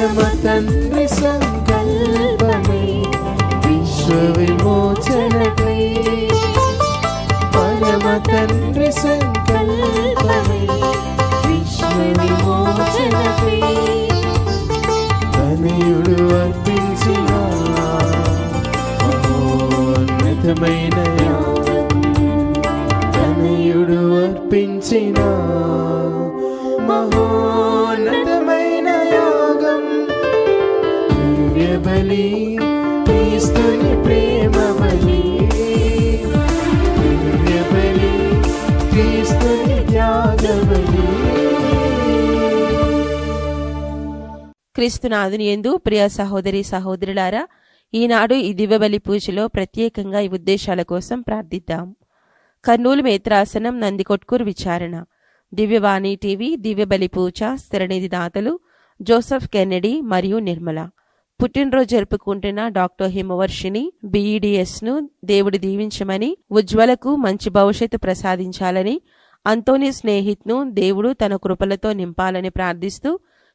పరమ తండ్రి సంకల్పమై విశ్వ విమోచనకై, పరమ తండ్రి సంకల్పమై విశ్వ విమోచనకై తనయుడు అర్పించిన మహోన్నతమైన యాగం, తనయుడు అర్పించిన మహోన్నతమైన యాగం, దివ్య బలి క్రీస్తుని ప్రేమ బలి, దివ్య బలి క్రీస్తుని త్యాగ బలి. క్రీస్తునాథుని యందు ప్రియ సహోదరి సహోదరులారా, ఈనాడు ఈ దివ్యబలి పూజలో ప్రత్యేకంగా ఈ ఉద్దేశాల కోసం ప్రార్థిద్దాం. కర్నూలు మేత్రాసనం నందికొట్కూరు విచారణ, దివ్యవాణి టీవీ దివ్యబలి పూజ స్థిరనిధి దాతలు జోసెఫ్ కెన్నెడీ మరియు నిర్మల. పుట్టినరోజు జరుపుకుంటున్న డాక్టర్ హిమవర్షిని BEDS ను దేవుడు దీవించమని, ఉజ్వలకు మంచి భవిష్యత్తు ప్రసాదించాలని, అంతోని స్నేహిత్ను దేవుడు తన కృపలతో నింపాలని ప్రార్థిస్తూ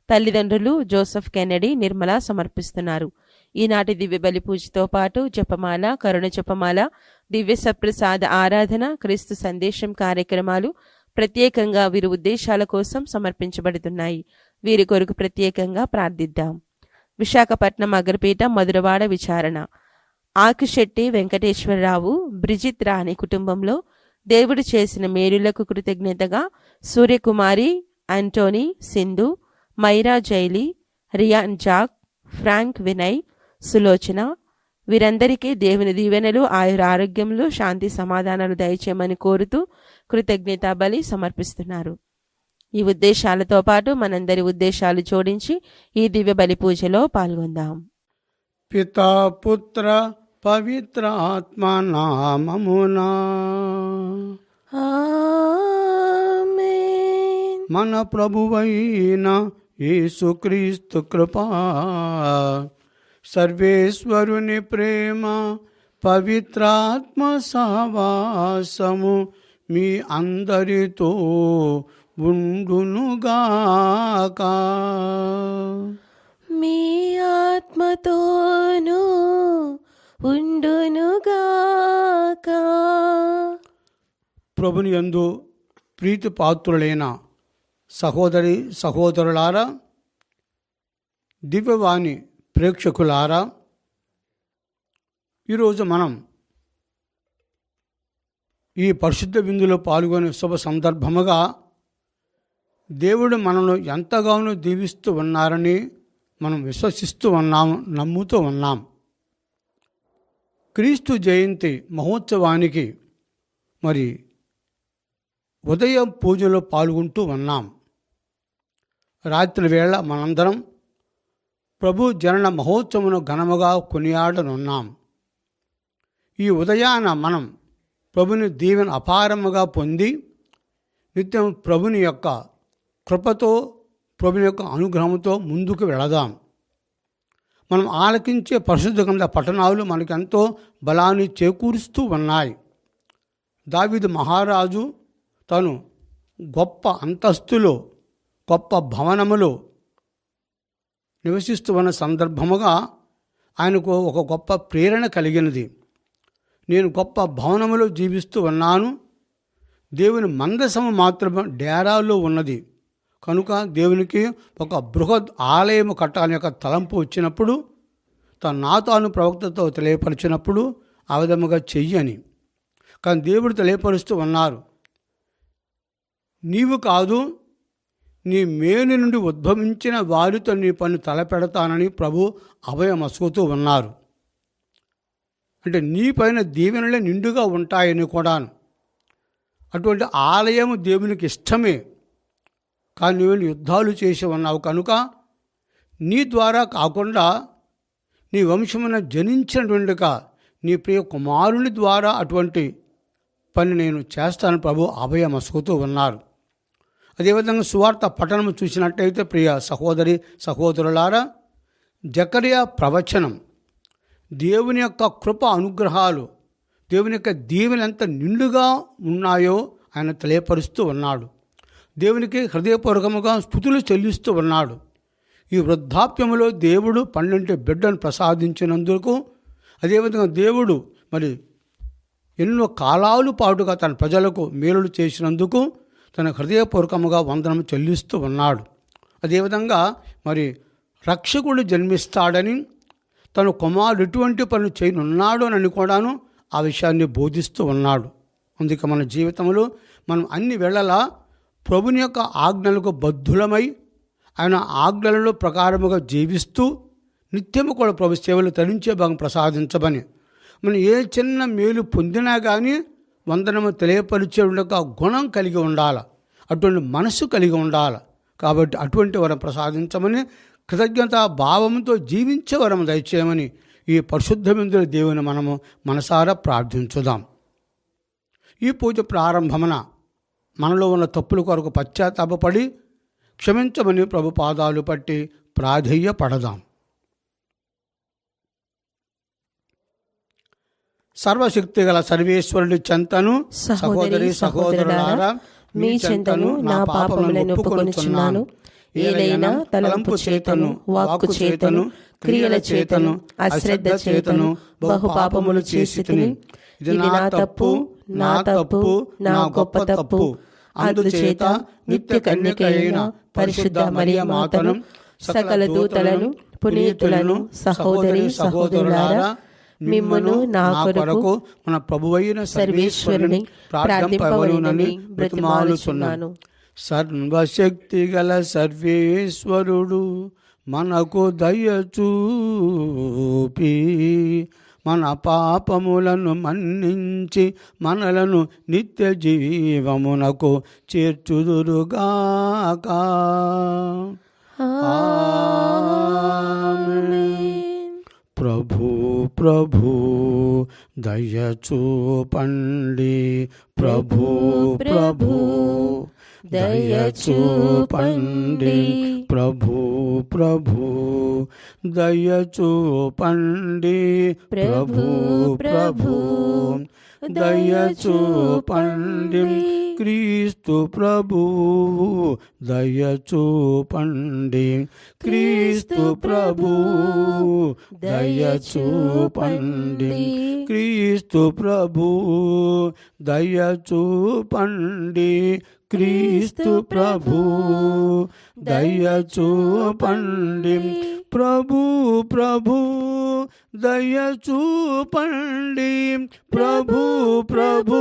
తల్లిదండ్రులు జోసెఫ్ కెన్నెడీ నిర్మల సమర్పిస్తున్నారు. ఈనాటి దివ్యబలి పూజతో పాటు జపమాల, కరుణ జపమాల, దివ్య సప్రసాద ఆరాధన, క్రీస్తు సందేశం కార్యక్రమాలు ప్రత్యేకంగా వీరి ఉద్దేశాల కోసం సమర్పించబడుతున్నాయి. వీరి కొరకు ప్రత్యేకంగా ప్రార్థిద్దాం. విశాఖపట్నం అగరపేట మధురవాడ విచారణ, ఆకిశెట్టి వెంకటేశ్వరరావు బ్రిజిత్ రాణి కుటుంబంలో దేవుడు చేసిన మేలులకు కృతజ్ఞతగా సూర్యకుమారి, ఆంటోనీ, సింధు, మైరా జైలి, Ryan Jack, Frank Vinay, Sulochana వీరందరికీ దేవుని దీవెనలు, ఆయురారోగ్యములు, శాంతి సమాధానాలు దయచేయమని కోరుతూ కృతజ్ఞతా బలి సమర్పిస్తున్నారు. ఈ ఉద్దేశాలతో పాటు మనందరి ఉద్దేశాలు జోడించి ఈ దివ్య బలి పూజలో పాల్గొందాం. పితా పుత్ర పవిత్ర ఆత్మ నామమునా ఆమేన్. మన ప్రభువైన యేసుక్రీస్తు కృపా, సర్వేశ్వరుని ప్రేమ, పవిత్రాత్మ సహవాసము మీ అందరితో ఉండునుగాక. మీ ఆత్మతోనూ ఉండునుగాక. ప్రభుని యందు ప్రీతి పాత్రులైన సహోదరి సహోదరులారా, దివ్యవాణి ప్రేక్షకులారా, ఈరోజు మనం ఈ పరిశుద్ధ విందులో పాల్గొనే శుభ సందర్భముగా దేవుడు మనల్ని ఎంతగానో దీవిస్తూ ఉన్నారని మనం విశ్వసిస్తూ ఉన్నాము, నమ్ముతూ ఉన్నాం. క్రీస్తు జయంతి మహోత్సవానికి మరి ఉదయం పూజలో పాల్గొంటూ ఉన్నాం. రాత్రి వేళ మనందరం ప్రభు జనన మహోత్సవమును ఘనముగా కొనియాడనున్నాం. ఈ ఉదయాన మనం ప్రభుని దీవెన అపారముగా పొంది నిత్యం ప్రభుని యొక్క కృపతో, ప్రభుని యొక్క అనుగ్రహంతో ముందుకు వెళదాం. మనం ఆలకించే పరిశుద్ధ గ్రంథ పఠనాలు మనకెంతో బలాన్ని చేకూరుస్తూ ఉన్నాయి. దావీదు మహారాజు తను గొప్ప అంతస్తులో, గొప్ప భవనములో నివసిస్తూ ఉన్న సందర్భముగా ఆయనకు ఒక గొప్ప ప్రేరణ కలిగినది. నేను గొప్ప భవనములో జీవిస్తూ ఉన్నాను, దేవుని మందసము మాత్రమే డేరాలో ఉన్నది కనుక దేవునికి ఒక బృహత్ ఆలయము కట్టాలని యొక్క తలంపు వచ్చినప్పుడు తాను ప్రవక్తతో తెలియపరిచినప్పుడు ఆ విధముగా చెయ్యని. కానీ దేవుడు తెలియపరుస్తూ ఉన్నారు, నీవు కాదు, నీ మేలు నుండి ఉద్భవించిన వారితో నీ పని తలపెడతానని ప్రభు అభయమసుకుతూ ఉన్నారు. అంటే నీ పైన దీవెనలే నిండుగా ఉంటాయని కూడాను. అటువంటి ఆలయము దేవునికి ఇష్టమే. కానీ నువ్వు యుద్ధాలు చేసి ఉన్నావు కనుక నీ ద్వారా కాకుండా నీ వంశమున జనించినటువంటిగా నీ ప్రియ కుమారుని ద్వారా అటువంటి పని నేను చేస్తాను ప్రభు అభయమసుకుతూ ఉన్నారు. అదేవిధంగా సువార్త పఠనము చూసినట్టయితే ప్రియ సహోదరి సహోదరులారా, జకర్యా ప్రవచనం దేవుని యొక్క కృప అనుగ్రహాలు, దేవుని యొక్క దీవెనలు ఎంత నిండుగా ఉన్నాయో ఆయన తెలియపరుస్తూ ఉన్నాడు. దేవునికి హృదయపూర్వకముగా స్తుతులు చెల్లిస్తూ ఉన్నాడు. ఈ వృద్ధాప్యములో దేవుడు 12 బిడ్డను ప్రసాదించినందుకు, అదేవిధంగా దేవుడు మరి ఎన్నో కాలాలు పాటుగా తన ప్రజలకు మేలులు చేసినందుకు తన హృదయపూర్వకముగా వందనము చెల్లిస్తూ ఉన్నాడు. అదేవిధంగా మరి రక్షకుడు జన్మిస్తాడని, తన కుమారుడు ఎటువంటి పనులు చేయనున్నాడు అని కూడాను ఆ విషయాన్ని బోధిస్తూ ఉన్నాడు. అందుకే మన జీవితంలో మనం అన్ని వేళలా ప్రభుని యొక్క ఆజ్ఞలకు బద్ధులమై ఆయన ఆజ్ఞలలో ప్రకారముగా జీవిస్తూ నిత్యము కూడా ప్రభు సేవలు తరించే భాగం ప్రసాదించమని, మనం ఏ చిన్న మేలు పొందినా కానీ వందనము తెలియపరిచే గుణం కలిగి ఉండాలి, అటువంటి మనసు కలిగి ఉండాలి. కాబట్టి అటువంటి వరం ప్రసాదించమని, కృతజ్ఞతా భావంతో జీవించే వరం దయచేయమని ఈ పరిశుద్ధమైన దేవుని మనము మనసారా ప్రార్థించుదాం. ఈ పూజ ప్రారంభమున మనలో ఉన్న తప్పుల కొరకు పశ్చాత్తాపపడి క్షమించమని ప్రభు పాదాలు పట్టి ప్రాధేయపడదాం. సర్వశక్తి గల సర్వేశ్వరుడి చెంతను సహోదరి సహోదరులారా మీ చెంతను నా పాపములను ఒప్పుకొనుచున్నాను. ఏలైనా తలంపు చేతను, వాక్కు చేతను, క్రియల చేతను, అశ్రద్ధ చేతను బహు పాపములు చేసి తిని, ఇది నా తప్పు, నా తప్పు, నా గొప్ప తప్పు. అందుచేత నిత్య కన్యక అయిన పరిశుద్ధ మరియ మాతను, సకల దూతలను, పునీతులను, సహోదరి సహోదరులారా మిమ్మును నా కొరకు మన ప్రభువైన సర్వేశ్వరుని ప్రార్థింపవలెనని బ్రతిమాలుచున్నాను. సర్వశక్తి గల సర్వేశ్వరుడు మనకు దయ చూపి మన పాపములను మన్నించి మనలను నిత్య జీవమునకు చేర్చుదురుగాక. ప్రభు ప్రభు దయ చూపండి, ప్రభు ప్రభు దయ చూపండి, ప్రభు ప్రభు దయ చూపండి, ప్రభు ప్రభు దయ చూపండి, క్రీస్తు ప్రభు దయ చూపండి, క్రీస్తు ప్రభు దయ చూపండి, క్రీస్తు ప్రభు దయ చూపండి, క్రీస్తు ప్రభు దయ చూపండి, ప్రభు ప్రభు దయ చూపండి, ప్రభు ప్రభు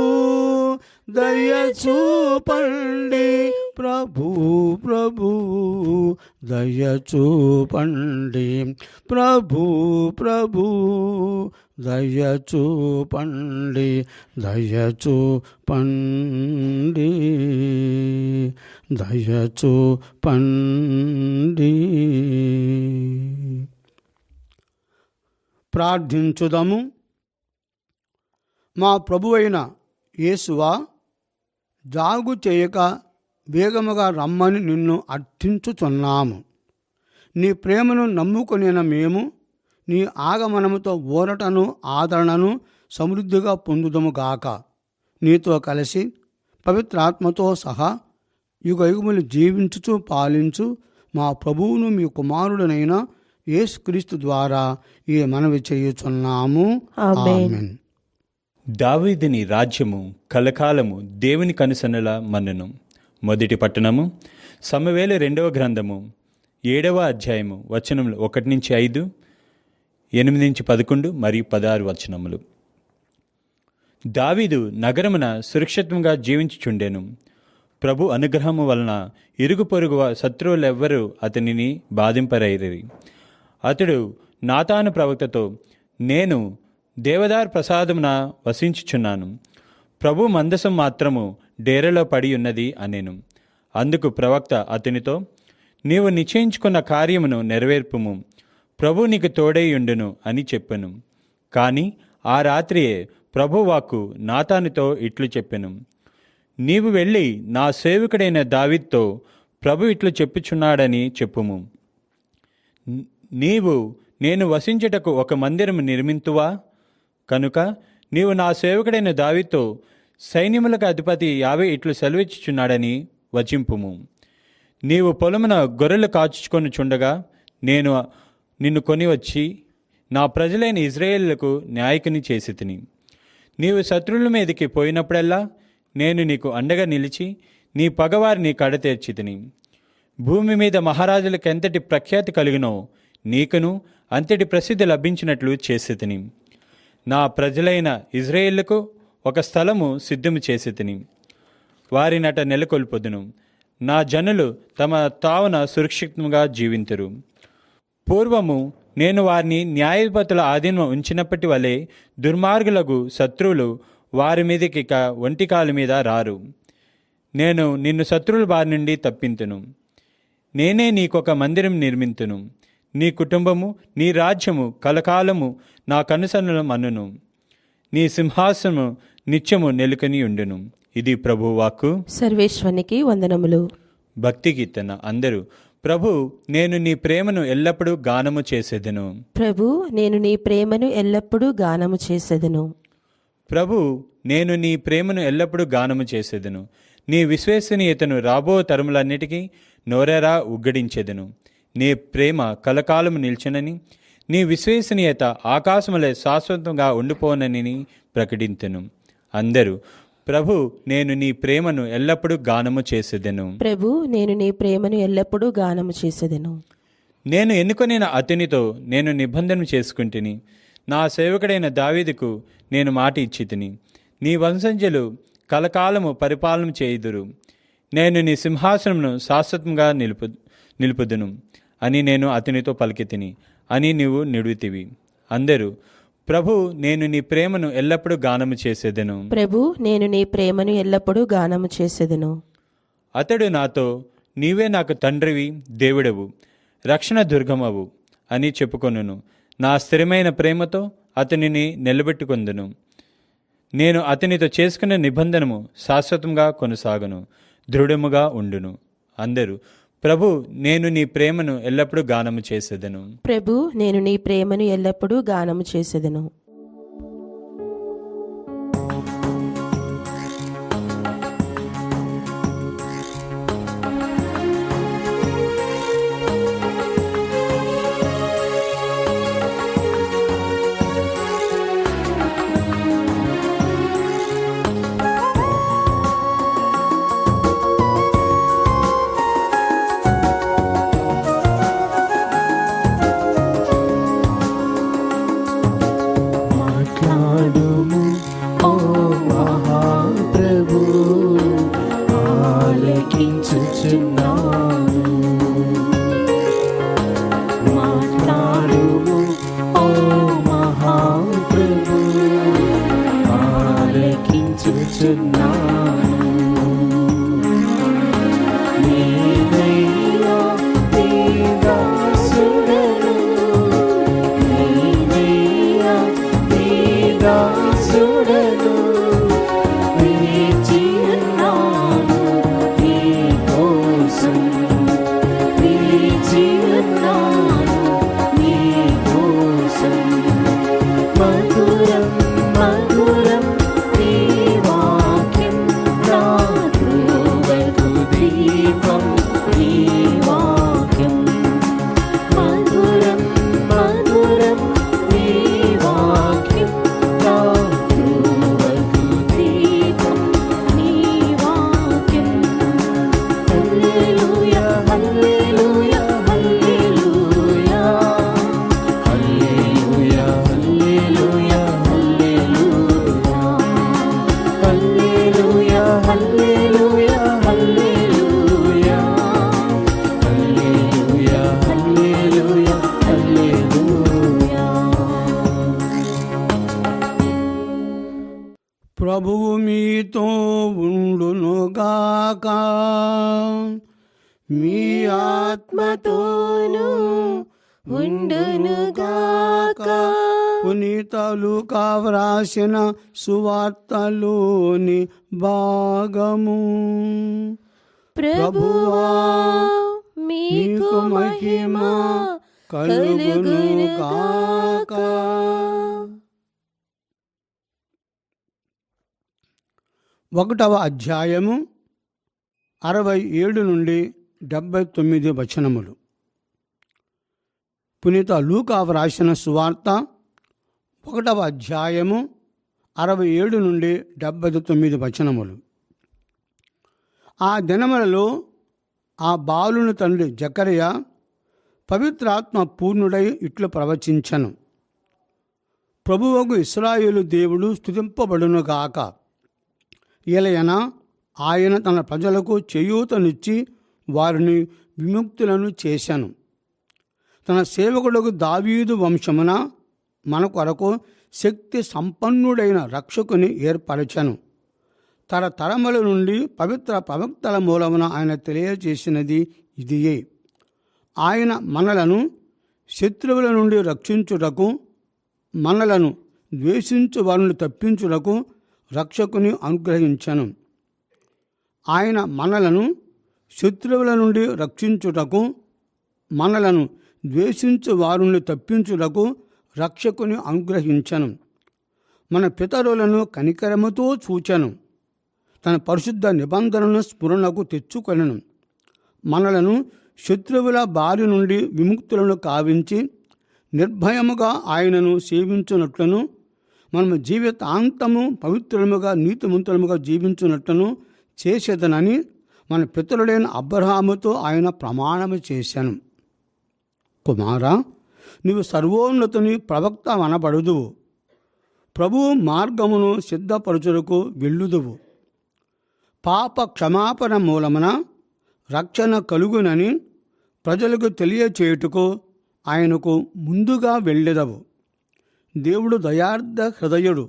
దయ చూపండి, ప్రభు ప్రభు దయ చూపండి, ప్రభు ప్రభు దయ చూపండి, దయ చూపండి, దయ చూపండి. ప్రార్థించుదాము. మా ప్రభువైన యేసువా, జాగు చేయక వేగముగా రమ్మని నిన్ను అర్థించుచున్నాము. నీ ప్రేమను నమ్ముకొనిన మేము నీ ఆగమనముతో ఊరటను ఆదరణను సమృద్ధిగా పొందుదముగాక. నీతో కలిసి పవిత్రాత్మతో సహా యుగయుగములు జీవించుచు పాలించు మా ప్రభువును మీ కుమారుడనైన యేసుక్రీస్తు ద్వారా ఈ మనవి చేయుచున్నాము. ఆమేన్. దావీదుని రాజ్యము కలకాలము దేవుని కనుసన్నల మన్నను. మొదటి పట్టణము సమూయేలు 2వ గ్రంథము 7వ అధ్యాయము వచనములు 1-5, 8-11 మరియు 16 వచనములు. దావీదు నగరమున సురక్షితంగా జీవించుచుండెను. ప్రభు అనుగ్రహము వలన ఇరుగు పొరుగు శత్రువులెవ్వరూ అతనిని బాధింపరైరి. అతడు నాతాను ప్రవక్తతో, నేను దేవదారు ప్రసాదమున వసించుచున్నాను, ప్రభు మందసం మాత్రము డేరలో పడి ఉన్నది అనెను. అందుకు ప్రవక్త అతనితో, నీవు నిశ్చయించుకున్న కార్యమును నెరవేర్పుము, ప్రభు నీకు తోడైయుండును అని చెప్పెను. కాని ఆ రాత్రియే ప్రభు వాక్కు నాతానుతో ఇట్లు చెప్పెను, నీవు వెళ్ళి నా సేవకుడైన దావీదుతో ప్రభు ఇట్లు చెప్పుచున్నాడని చెప్పుము. నీవు నేను వసించుటకు ఒక మందిరము నిర్మింతువా? కనుక నీవు నా సేవకుడైన దావీదుతో సైన్యములకు అధిపతి యావే ఇట్లు సెలవిచ్చుచున్నాడని వచింపుము. నీవు పొలమున గొర్రెలు కాచుకొనుచుండగా నేను నిన్ను కొని వచ్చి నా ప్రజలైన ఇజ్రాయేలులకు నాయకుని చేసి తిని. నీవు శత్రువుల మీదకి పోయినప్పుడల్లా నేను నీకు అండగా నిలిచి నీ పగవారిని కడతీర్చి తిని. భూమి మీద మహారాజులకు ఎంతటి ప్రఖ్యాతి కలిగినో నీకును అంతటి ప్రసిద్ధి లభించినట్లు చేసి తిని. నా ప్రజలైన ఇజ్రాయేళ్లకు ఒక స్థలము సిద్ధము చేసి తిని వారినట నెలకొల్పొదును. నా జనులు తమ తావున సురక్షితంగా జీవింతురు. పూర్వము నేను వారిని న్యాయపతుల ఆధీనం ఉంచినప్పటి వలె దుర్మార్గులకు శత్రువులు వారి మీదకి ఇక ఒంటికాలు మీద రారు. నేను నిన్ను శత్రువుల బారి నుండి తప్పింతును. నేనే నీకొక మందిరం నిర్మింతును. నీ కుటుంబము నీ రాజ్యము కలకాలము నా కనుసన్నుల మన్నును. నీ సింహాసనము నిత్యము నెలకొని ఉండును. ఇది ప్రభు వాక్కు. సర్వేశ్వనికి వందనములు. భక్తి కీర్తన. అందరూ ప్రభు నేను నీ ప్రేమను ఎల్లప్పుడూ గానము చేసేదను. ప్రభు నేను నీ ప్రేమను ఎల్లప్పుడూ గానము చేసేదను. ప్రభు నేను నీ ప్రేమను ఎల్లప్పుడూ గానము చేసేదను. నీ విశ్వసనీయతను రాబో తరములన్నిటికీ నోరెరా ఉగ్గడించెదను. నీ ప్రేమ కలకాలము నిల్చునని, నీ విశ్వసనీయత ఆకాశములే శాశ్వతంగా ఉండిపోనని ప్రకటింతును. అందరూ ప్రభు నేను నీ ప్రేమను ఎల్లప్పుడూ గానము చేసేదను. ప్రభు నేను నీ ప్రేమను ఎల్లప్పుడూ గానము చేసేదను. నేను ఎన్నుకొనిన అతనితో నేను నిబంధన చేసుకుంటుని. నా సేవకుడైన దావీదుకు నేను మాట ఇచ్చి తిని. నీ వంశజులు కలకాలము పరిపాలన చేయుదురు. నేను నీ సింహాసనమును శాశ్వతంగా నిలుపుదును అని నేను అతనితో పలికి తిని అని నీవు నిడువితివి. అందరూ ప్రభు నేను నీ ప్రేమను ఎల్లప్పుడూ గానము చేసేదను. ప్రభు నేను నీ ప్రేమను ఎల్లప్పుడూ గానము చేసేదను. అతడు నాతో నీవే నాకు తండ్రివి, దేవుడవు, రక్షణ దుర్గమవు అని చెప్పుకొనును. నా స్థిరమైన ప్రేమతో అతనిని నిలబెట్టుకొందును. నేను అతనితో చేసుకున్న నిబంధనము శాశ్వతంగా కొనసాగును, దృఢముగా ఉండును. అందరూ ప్రభు నేను నీ ప్రేమను ఎల్లప్పుడూ గానము చేసేదను. ప్రభు నేను నీ ప్రేమను ఎల్లప్పుడూ గానము చేసేదను. మాట్లాడుము ఓ మహాప్రభు, ఆలకించుచున్నాను. మాట్లాడుము ఓ మహాప్రభు, ఆలకించుచున్నాను. నీవయ్యా నీ దాసుడను, నీవయ్యా నీ దాసుడను, వేచి ఉన్నాను నీ కోసం, వేచి ఉన్నాను నీ కోసం. మధురం మధురం నీ వాక్యం, నా ధ్రువకు దీపం నీ వాక్యం. మధురం మధురం నీ వాక్యం, నా ధ్రువకు దీపం నీ వాక్యం. హల్లెలూయా హల్లెలూయా హల్లెలూయా, హల్లెలూయా హల్లెలూయా హల్లెలూయా, హల్లెలూయా హల్లెలూయా హల్లెలూయా, హల్లెలూయా హల్లెలూయా హల్లెలూయా. ప్రభువు మీతో ఉండునుగాక, మీ ఆత్మతోనూ ఉండునుగాక. పునీత లూకా వ్రాసిన సువార్తలోని భాగము. ప్రభువా మీకు మహిమ కలుగునుగాక. ఒకటవ అధ్యాయము 67 నుండి 79 వచనములు. పునీత లూకా వ్రాసిన సువార్త 1వ అధ్యాయము 67 నుండి 79 వచనములు. ఆ దినములలో ఆ బాలుని తండ్రి జకర్య పవిత్రాత్మ పూర్ణుడై ఇట్లు ప్రవచించెను. ప్రభువగు ఇశ్రాయేలు దేవుడు స్తుతింపబడునుగాక. ఏలయన ఆయన తన ప్రజలకు చేయూతనిచ్చి వారిని విముక్తులను చేశాను. తన సేవకుడుకు దావీదు వంశమున మన కొరకు శక్తి సంపన్నుడైన రక్షకుని ఏర్పరచను. తరతరముల నుండి పవిత్ర ప్రవక్తల మూలమున ఆయన తెలియజేసినది ఇదియే. ఆయన మనలను శత్రువుల నుండి రక్షించుటకు, మనలను ద్వేషించు వారిని తప్పించుటకు రక్షకుని అనుగ్రహించను. ఆయన మనలను శత్రువుల నుండి రక్షించుటకు, మనలను ద్వేషించు వారిని తప్పించుటకు రక్షకుని అనుగ్రహించను. మన పితరులను కనికరముతో చూచెను. తన పరిశుద్ధ నిబంధనను స్ఫురణకు తెచ్చుకొనెను. మనలను శత్రువుల బారి నుండి విముక్తులను కావించి నిర్భయముగా ఆయనను సేవించున్నట్లును, మనము జీవితాంతము పవిత్రముగా నీతిమంతులముగా జీవించున్నట్లును చేసేదనని మన పితరుడైన అబ్రహాముతో ఆయన ప్రమాణము చేశాను. కుమారా, నీవు సర్వోన్నతుని ప్రవక్త అనబడుదువు. ప్రభువు మార్గమును సిద్ధపరచుటకు వెళ్ళుదువు. పాప క్షమాపణ మూలమున రక్షణ కలుగునని ప్రజలకు తెలియచేయుటకు ఆయనకు ముందుగా వెళ్ళెదవు. దేవుడు దయార్థ హృదయుడు.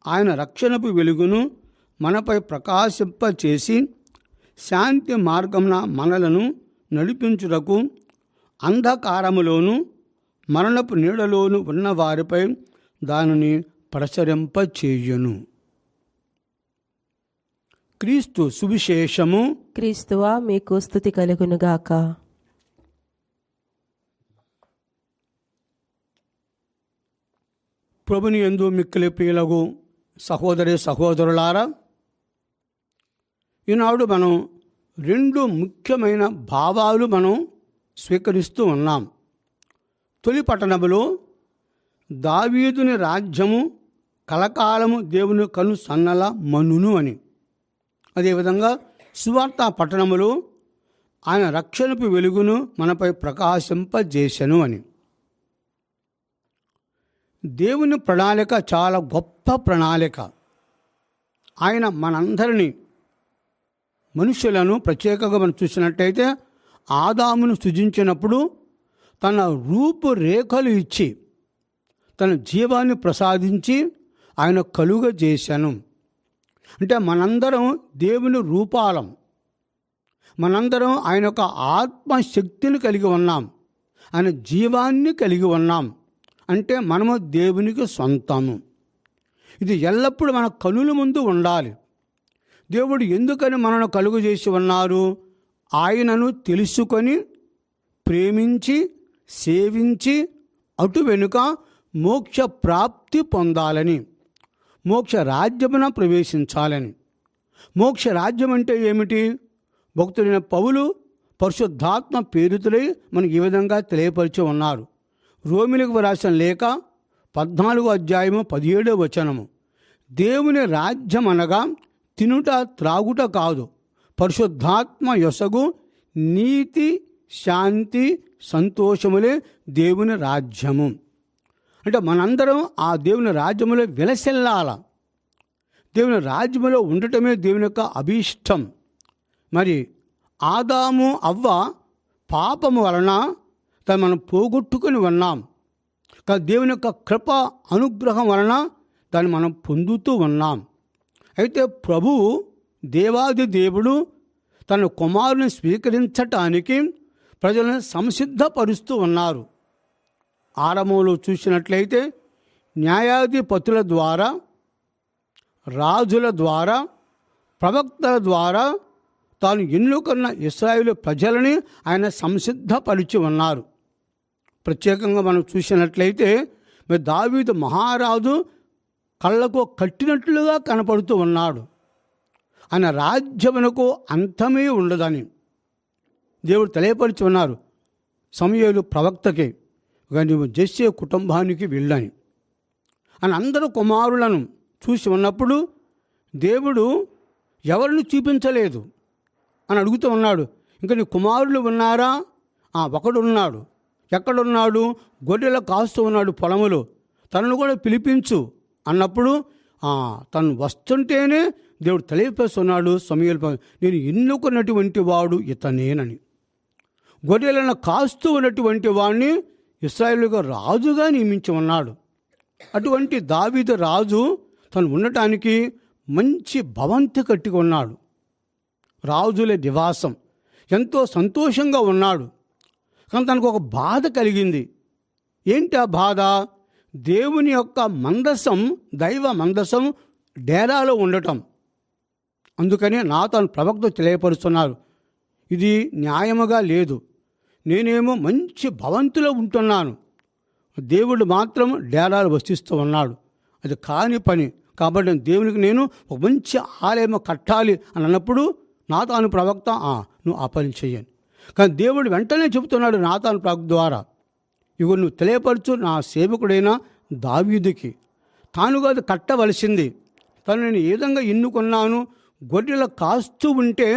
ఆయన రక్షణపు వెలుగును మనపై ప్రకాశింపచేసి శాంతి మార్గమున మనలను నడిపించుటకు అంధకారములోను మరణపు నీడలోను ఉన్న వారిపై దానిని ప్రసరింపచేయును. క్రీస్తు సువిశేషము. క్రీస్తువా మీకు స్తుతి కలుగునుగాక. ప్రభుని యందు మిక్కిలి ప్రియులగు సహోదరి సహోదరులారా, ఈనాడు మనం 2 ముఖ్యమైన భావాలు మనం స్వీకరిస్తూ ఉన్నాం. తొలి పట్టణములో దావీదుని రాజ్యము కలకాలము దేవుని కను సన్నల మనును అని, అదేవిధంగా సువార్త పట్టణములో ఆయన రక్షణపు వెలుగును మనపై ప్రకాశింపజేసెను అని. దేవుని ప్రణాళిక చాలా గొప్ప ప్రణాళిక. ఆయన మనందరినీ, మనుషులను ప్రత్యేకంగా మనం చూసినట్టయితే ఆదామును సృజించినప్పుడు తన రూపురేఖలు ఇచ్చి తన జీవాన్ని ప్రసాదించి ఆయన కలుగజేశాను. అంటే మనందరం దేవుని రూపాలం. మనందరం ఆయన యొక్క ఆత్మశక్తిని కలిగి ఉన్నాం. ఆయన జీవాన్ని కలిగి ఉన్నాం. అంటే మనము దేవునికి సొంతము. ఇది ఎల్లప్పుడూ మన కనుల ముందు ఉండాలి. దేవుడు ఎందుకని మనను కలుగు చేసి ఉన్నారు? ఆయనను తెలుసుకొని ప్రేమించి సేవించి అటు వెనుక మోక్ష ప్రాప్తి పొందాలని, మోక్ష రాజ్యమున ప్రవేశించాలని. మోక్ష రాజ్యం అంటే ఏమిటి? భక్తుడైన పౌలు పరిశుద్ధాత్మ పేరుతులై మనకు ఈ విధంగా తెలియపరిచి ఉన్నారు. రోమిలకు రాసిన లేఖ 14వ అధ్యాయము 17వ వచనము, దేవుని రాజ్యం అనగా తినుట త్రాగుట కాదు, పరిశుద్ధాత్మ యొసగు నీతి శాంతి సంతోషములే దేవుని రాజ్యము. అంటే మనందరం ఆ దేవుని రాజ్యములో విలసిల్లాల. దేవుని రాజ్యములో ఉండటమే దేవుని యొక్క అభీష్టం. మరి ఆదాము అవ్వ పాపము వలన మనం పోగొట్టుకుని ఉన్నాం. కానీ దేవుని యొక్క కృప అనుగ్రహం వలన దాన్ని మనం పొందుతూ ఉన్నాం. అయితే ప్రభువు దేవాది దేవుడు తన కుమారుని స్వీకరించటానికి ప్రజలను సంసిద్ధపరుస్తూ ఉన్నారు. ఆరంభంలో చూసినట్లయితే న్యాయాధిపతుల ద్వారా, రాజుల ద్వారా, ప్రవక్తల ద్వారా తాను ఎన్నుకున్న ఇశ్రాయేలు ప్రజలని ఆయన సంసిద్ధపరిచి ఉన్నారు. ప్రత్యేకంగా మనం చూసినట్లయితే మరి దావీదు మహారాజు కళ్ళకు కట్టినట్లుగా కనపడుతూ ఉన్నాడు. ఆయన రాజ్యమునకు అంతమే ఉండదని దేవుడు తెలియపరిచి ఉన్నారు సమూయేలు ప్రవక్తకి. నువ్వు జెస్సే కుటుంబానికి వెళ్ళని అని అందరూ కుమారులను చూసి ఉన్నప్పుడు దేవుడు ఎవరిని చూపించలేదు అని అడుగుతూ ఉన్నాడు. ఇంకా నీ కుమారులు ఉన్నారా? ఒకడున్నాడు. ఎక్కడున్నాడు? గొర్రెల కాస్తూ ఉన్నాడు పొలములో, తనను కూడా పిలిపించు అన్నప్పుడు తను వస్తుంటేనే దేవుడు తెలియపేస్తున్నాడు సమూయేలు, నేను ఎన్నుకున్నటువంటి వాడు ఇతనేనని. గొర్రెలను కాస్తూ ఉన్నటువంటి వాడిని ఇశ్రాయేలుగా రాజుగా నియమించి ఉన్నాడు. అటువంటి దావీదు రాజు తను ఉండటానికి మంచి భవంతి కట్టి ఉన్నాడు. రాజుల నివాసం, ఎంతో సంతోషంగా ఉన్నాడు. కానీ తనకు ఒక బాధ కలిగింది. ఏంటి ఆ బాధ? దేవుని యొక్క మందసం, దైవ మందసం డేరాలో ఉండటం. అందుకని నాతాను ప్రవక్త తెలియపరుస్తున్నారు, ఇది న్యాయముగా లేదు. నేనేమో మంచి భవంతిలో ఉంటున్నాను, దేవుడు మాత్రం డేరాలు వసిస్తూ ఉన్నాడు. అది కాని పని. కాబట్టి దేవునికి నేను ఒక మంచి ఆలయం కట్టాలి అని అన్నప్పుడు నాతాను ప్రవక్త నువ్వు ఆ పని చెయ్యను. కానీ దేవుడు వెంటనే చెబుతున్నాడు నాతాను ప్రవక్త ద్వారా, ఇవి నువ్వు తెలియపరచు నా సేవకుడైన దావీదుకి. తానుగా అది కట్టవలసింది. తను నేను ఏ విధంగా ఎన్నుకున్నాను, గొర్రెలు కాస్తూ ఉంటే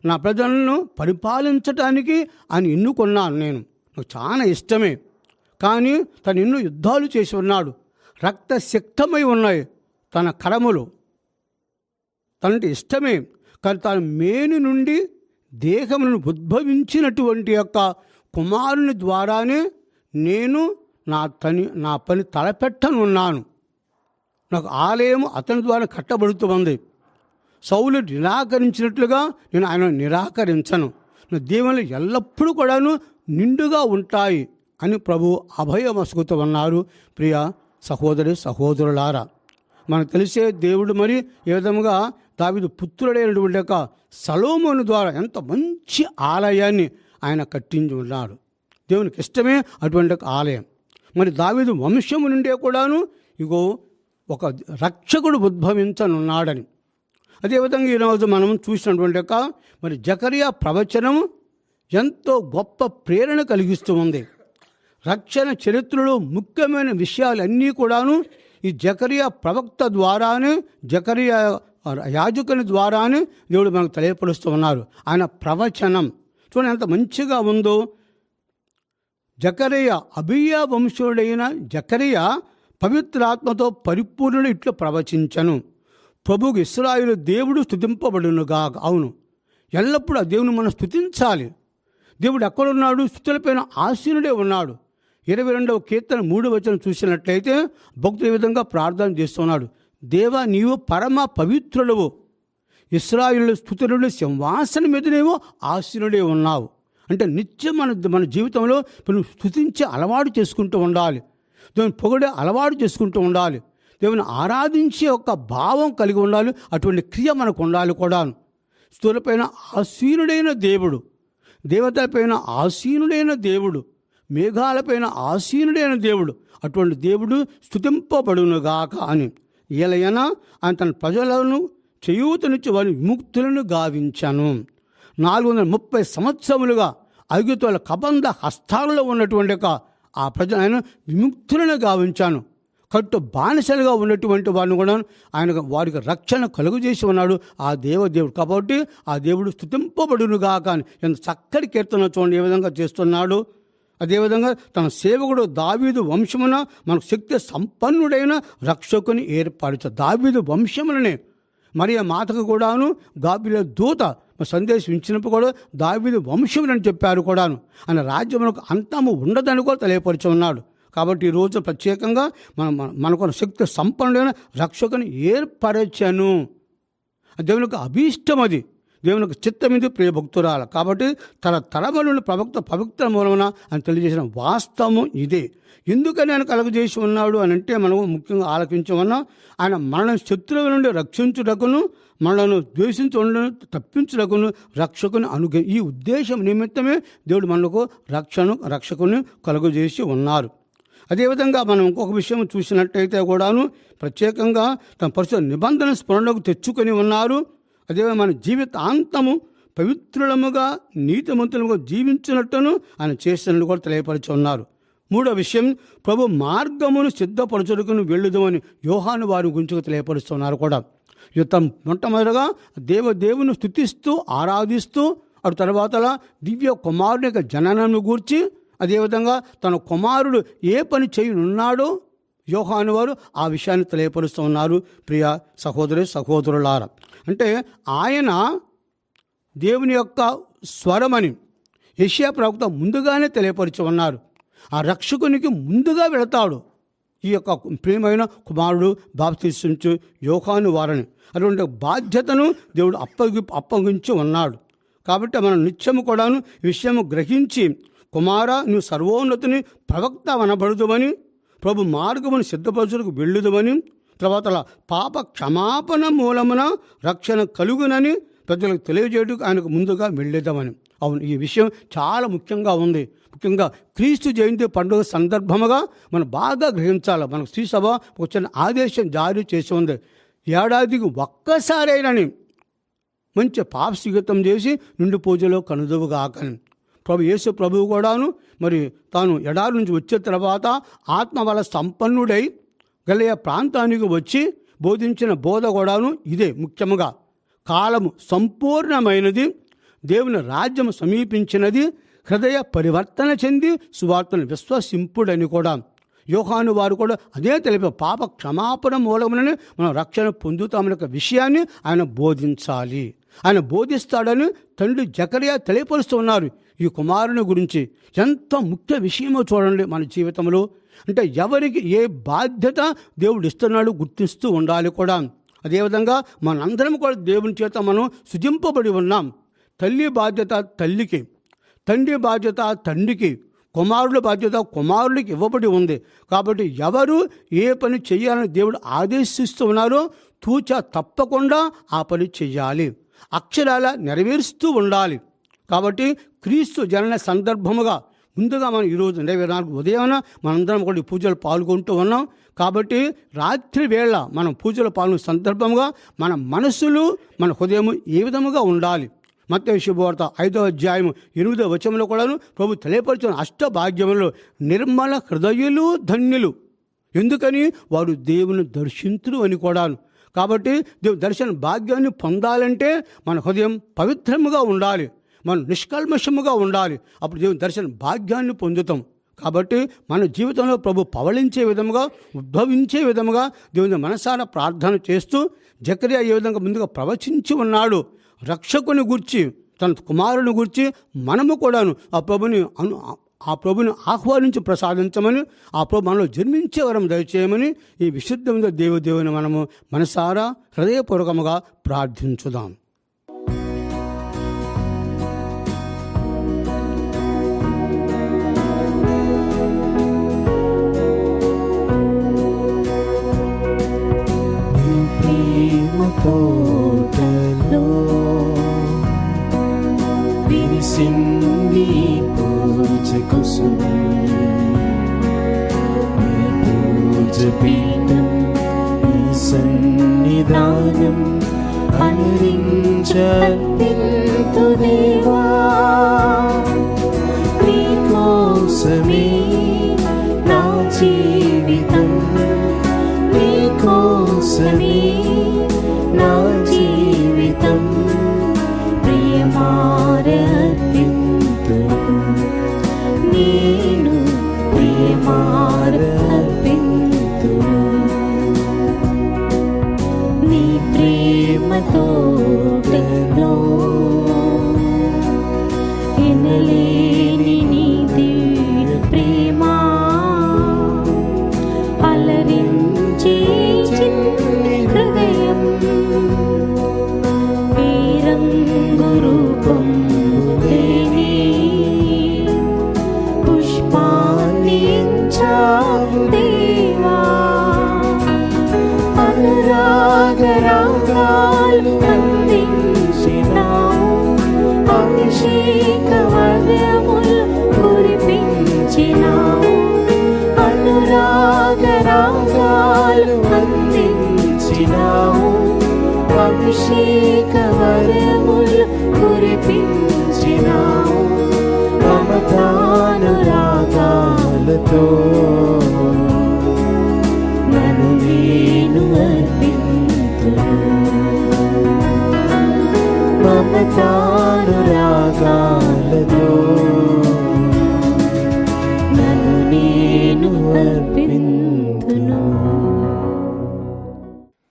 నా ప్రజలను పరిపాలించటానికి ఆయన ఎన్నుకున్నాను. నేను నాకు చాలా ఇష్టమే. కానీ తను ఎన్నో యుద్ధాలు చేసి ఉన్నాడు. రక్తసిక్తమై ఉన్నాయి తన కరములు. తనంటే ఇష్టమే. కానీ తాను మేను నుండి దేహములను ఉద్భవించినటువంటి యొక్క కుమారుని ద్వారానే నేను నా పని తలపెట్టనున్నాను. నాకు ఆలయం అతని ద్వారా కట్టబడుతుంది. సౌలు నిరాకరించినట్లుగా నేను ఆయన నిరాకరించను. నా దీవెనలు ఎల్లప్పుడూ కూడాను నిండుగా ఉంటాయి అని ప్రభు అభయమసుకుతూ ఉన్నారు. ప్రియ సహోదరి సహోదరులారా, మనకు తెలిసే దేవుడు మరి ఏ విధముగా దావీదు పుత్రుడైనటువంటి యొక్క సొలొమోను ద్వారా ఎంత మంచి ఆలయాన్ని ఆయన కట్టించి ఉన్నాడు. దేవునికి ఇష్టమే అటువంటి ఒక ఆలయం. మరి దావీదు వంశము నుండే కూడాను ఇగో ఒక రక్షకుడు ఉద్భవించనున్నాడని. అదేవిధంగా ఈరోజు మనం చూసినటువంటి యొక్క మరి జకరియా ప్రవచనం ఎంతో గొప్ప ప్రేరణ కలిగిస్తూ ఉంది. రక్షణ చరిత్రలో ముఖ్యమైన విషయాలన్నీ కూడాను ఈ జకరియా ప్రవక్త ద్వారానే, జకరియా యాజకుని ద్వారానే దేవుడు మనకు తెలియపరుస్తూ ఉన్నారు. ఆయన ప్రవచనం చూడండి ఎంత మంచిగా ఉందో. జకరియా అబీయా వంశుడైన జకరియా పవిత్రాత్మతో పరిపూర్ణుడు ఇట్లు ప్రవచించను, ప్రభువు ఇశ్రాయేలు దేవుడు స్తుతింపబడునుగా. అవును, ఎల్లప్పుడూ ఆ దేవుని మనం స్తుతించాలి. దేవుడు ఎక్కడున్నాడు? స్తుతులపైన ఆసీనుడే ఉన్నాడు. 22వ కీర్తన 3వ వచనం చూసినట్లయితే భక్తుడు ఈ విధంగా ప్రార్థన చేస్తున్నాడు, దేవా నీవు పరమ పవిత్రుడవు, ఇశ్రాయేలు స్తుతులు సింహాసనం మీదనేమో ఆసీనుడే ఉన్నావు. అంటే నిత్యం మన జీవితంలో మనం స్తుతించే అలవాటు చేసుకుంటూ ఉండాలి. దేవుని పొగడే అలవాటు చేసుకుంటూ ఉండాలి. దేవుని ఆరాధించే ఒక భావం కలిగి ఉండాలి. అటువంటి క్రియ మనకు ఉండాలి కూడా. స్తుతులపైన ఆసీనుడైన దేవుడు, దేవతలపైన ఆసీనుడైన దేవుడు, మేఘాలపైన ఆసీనుడైన దేవుడు, అటువంటి దేవుడు స్తుతింపబడునుగాక అని. ఏలైనా ఆయన తన ప్రజలను చేయూతనిచ్చి వారి విముక్తులను గావించాను. 430 సంవత్సరములుగా ఐగుప్తుల కబంధ హస్తాలలో ఉన్నటువంటి ఆ ప్రజలు ఆయన విముక్తులను గావించాను. కట్టు బానిసలుగా ఉన్నటువంటి వారిని కూడా ఆయన వారికి రక్షణ కలుగజేసి ఉన్నాడు ఆ దేవుడు. కాబట్టి ఆ దేవుడు స్తుతింపబడునుగాక అని ఎంత చక్కటి కీర్తన చూడండి ఏ విధంగా చేస్తున్నాడు. అదేవిధంగా తన సేవకుడు దావీదు వంశమున మనకు శక్తి సంపన్నుడైన రక్షకుని ఏర్పరచ. దావీదు వంశములనే మరియ మాతకు కూడాను గాబ్రియెలు దూత సందేశం ఇచ్చినప్పుడు కూడా దావీదు వంశములని చెప్పారు కూడాను. ఆయన రాజ్యమునకు అంతము ఉండదని కూడా తెలియపరిచి ఉన్నాడు. కాబట్టి ఈరోజు ప్రత్యేకంగా మనకు శక్తి సంపన్నుడైన రక్షకుని ఏర్పరచను. దేవునికి అభీష్టం, అది దేవునికి చిత్తమిది ప్రియ భక్తురాల. కాబట్టి తరములను ప్రవక్త పవిత్ర మూలమున అని తెలియజేసిన వాస్తవం ఇదే. ఎందుకని ఆయన కలుగజేసి ఉన్నాడు అని అంటే మనము ముఖ్యంగా ఆలకించి ఉన్నాం. ఆయన మనల్ని శత్రువుల నుండి రక్షించుటకును, మనలను ద్వేషించు తప్పించుటకును రక్షకుని ఈ ఉద్దేశం నిమిత్తమే దేవుడు మనకు రక్షకుని కలుగజేసి ఉన్నారు. అదేవిధంగా మనం ఇంకొక విషయం చూసినట్టయితే కూడాను ప్రత్యేకంగా తన పరిశుద్ధ నిబంధన స్మరణకు తెచ్చుకొని ఉన్నారు. అదే మన జీవితాంతము పవిత్రులముగా నీతిమంతులుగా జీవించినట్టును ఆయన చేసినట్టు కూడా తెలియపరిచి ఉన్నారు. మూడో విషయం, ప్రభు మార్గమును సిద్ధపరచుటకును వెళ్ళుదామని యోహాను వారి గురించి తెలియపరుస్తున్నారు కూడా. యుద్ధం మొట్టమొదటిగా దేవుని స్తుతిస్తూ ఆరాధిస్తూ అటు తర్వాత దివ్య కుమారుని యొక్క జననను గూర్చి, అదేవిధంగా తన కుమారుడు ఏ పని చేయనున్నాడో యోహాను వారు ఆ విషయాన్ని తెలియపరుస్తూ ఉన్నారు. ప్రియ సహోదరులారా, అంటే ఆయన దేవుని యొక్క స్వరమని యెషయా ప్రవక్త ముందుగానే తెలియపరిచి ఉన్నారు. ఆ రక్షకునికి ముందుగా వెళతాడు ఈ యొక్క ప్రియమైన కుమారుడు బాప్తిస్మిచ్చు యోహాను వారని. అటువంటి బాధ్యతను దేవుడు అప్పగించి ఉన్నాడు. కాబట్టి మనం నిత్యము కూడాను ఈ విషయము గ్రహించి, కుమార నువ్వు సర్వోన్నతిని ప్రవక్త అనబడుదుమని, ప్రభు మార్గమును సిద్ధపరచుటకు వెళ్ళుదుమని, తర్వాత పాప క్షమాపణ మూలమున రక్షణ కలుగునని ప్రజలకు తెలియజేయడానికి ఆయనకు ముందుగా వెళ్ళేద్దామని. అవును, ఈ విషయం చాలా ముఖ్యంగా ఉంది. ముఖ్యంగా క్రీస్తు జయంతి పండుగ సందర్భముగా మనం బాగా గ్రహించాలి. మనకు శ్రీ సభ వచ్చిన ఆదేశం జారీ చేసి ఉంది. ఏడాదికి ఒక్కసారైనని మంచి పాపసిగతం చేసి నిండు పూజలో కనుదవుగాకని. యేసు ప్రభువు కూడాను మరి తాను ఎడారి నుంచి వచ్చిన తర్వాత ఆత్మవల సంపన్నుడై గలిలయ ప్రాంతానికి వచ్చి బోధించిన బోధ కూడాను ఇదే. ముఖ్యముగా కాలము సంపూర్ణమైనది, దేవుని రాజ్యము సమీపించినది, హృదయ పరివర్తన చెంది సువార్తను విశ్వసింపుడని కూడా యోహాను వారు కూడా అదే తెలిపారు. పాప క్షమాపణ మూలమునని మనం రక్షణ పొందుతామనే విషయాన్ని ఆయన బోధించాలి. ఆయన బోధిస్తాడని తండ్రి జకరియా తెలియపరుస్తున్నారు. ఈ కుమారుని గురించి ఎంత ముఖ్య విషయమో చూడండి మన జీవితంలో. అంటే ఎవరికి ఏ బాధ్యత దేవుడు ఇస్తున్నాడు గుర్తిస్తూ ఉండాలి కూడా. అదేవిధంగా మనందరం కూడా దేవుని చేత మనం సృజింపబడి ఉన్నాం. తల్లి బాధ్యత తల్లికి, తండ్రి బాధ్యత తండ్రికి, కుమారుల బాధ్యత కుమారుడికి ఇవ్వబడి ఉంది. కాబట్టి ఎవరు ఏ పని చేయాలని దేవుడు ఆదేశిస్తూ ఉన్నారో తూచా తప్పకుండా ఆ పని చెయ్యాలి, అక్షరాల నెరవేరుస్తూ ఉండాలి. కాబట్టి క్రీస్తు జనన సందర్భముగా ముందుగా మనం ఈరోజు 24 ఉదయాన మనందరం కూడా పూజలు పాల్గొంటూ ఉన్నాం. కాబట్టి రాత్రి వేళ మనం పూజలు పాల్గొనే సందర్భంగా మన మనసులు మన హృదయము ఏ విధముగా ఉండాలి. మత్తయి శుభవార్త 5వ అధ్యాయము 8వ వచనంలో కూడాను ప్రభు తెలియపరిచిన అష్టభాగ్యములలో నిర్మల హృదయులు ధన్యులు, ఎందుకని వారు దేవుని దర్శింతురు అని కూడాను. కాబట్టి దేవుని దర్శన భాగ్యాన్ని పొందాలంటే మన హృదయం పవిత్రముగా ఉండాలి, మనం నిష్కల్మషముగా ఉండాలి. అప్పుడు దేవుని దర్శన భాగ్యాన్ని పొందుతాం. కాబట్టి మన జీవితంలో ప్రభు పవళించే విధముగా, ఉద్భవించే విధముగా దేవుని మనసారా ప్రార్థన చేస్తూ జకరియా ఏ విధంగా ముందుగా ప్రవచించి ఉన్నాడు రక్షకుని గూర్చి, తన కుమారుని గూర్చి మనము కూడాను ఆ ప్రభుని ఆహ్వానించి ప్రసాదించమని, ఆ ప్రభు మనలో జన్మించే వరం దయచేయమని ఈ విశుద్ధమైన దేవుని మనము మనసారా హృదయపూర్వకముగా ప్రార్థించుదాం. తోటలో విరిసింది పూజ కుసుమం, పూజ పీఠం ఈ సన్నిధానం అనిరించు దేవా, నీ కోసమే నా జీవితం, నీ కోసమే నా జీవితం ప్రియమారర్పింతు, నేను ప్రియమారర్పింతు. నీ ప్రేమతోటలో ఎనలేని నీ దివ్య ప్రేమ అలరించే చిన్ని హృదయం, ఈ రంగు రూపం లేని పుష్పాన్ని ఇచ్చావు దేవా, అనురాగ రాగాలు అందించినావు, అభిషేక వరములు కురిపించినావు, అనురాగ రాగాలు అందించినావు, అభిషేక వరములు కురిపించినావు, మమతానురాగాలు రాగాలతో నన్ను నేను అర్పింతును. మమతాను రాగాలతో నన్ను నేను అర్పింతును.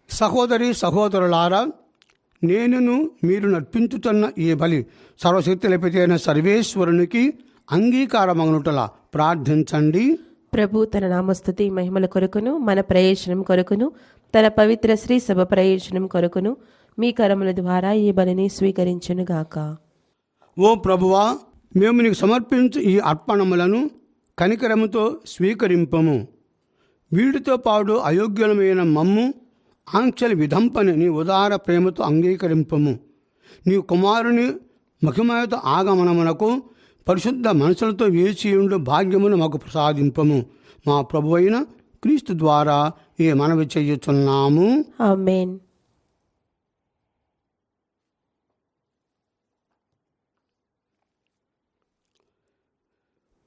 సహోదరి సహోదరులారా, నేనును మీరు నర్పించుతున్న ఈ బలి సర్వశక్తులపతి అయిన సర్వేశ్వరునికి అంగీకారమగునుటలా ప్రార్థించండి. ప్రభు తన నామస్తుతి మహిమల కొరకును మన ప్రయోజనం కొరకును తన పవిత్ర శ్రీ సభ ప్రయోజనం కొరకును మీ కరముల ద్వారా ఈ బలిని స్వీకరించునుగాక. ఓ ప్రభువా, మేము నీకు సమర్పించు ఈ అర్పణములను కనికరముతో స్వీకరింపము. వీటితో పాటు అయోగ్యులమైన మమ్ము ఆంక్షల విధంపని నీ ఉదార ప్రేమతో అంగీకరింపము. నీ కుమారుని మహిమతో ఆగమనమునకు పరిశుద్ధ మనసులతో వేచియుండు భాగ్యమును మాకు ప్రసాదింపము. మా ప్రభు అయిన క్రీస్తు ద్వారా ఈ మనవి చేయుచున్నాము. ఆమేన్.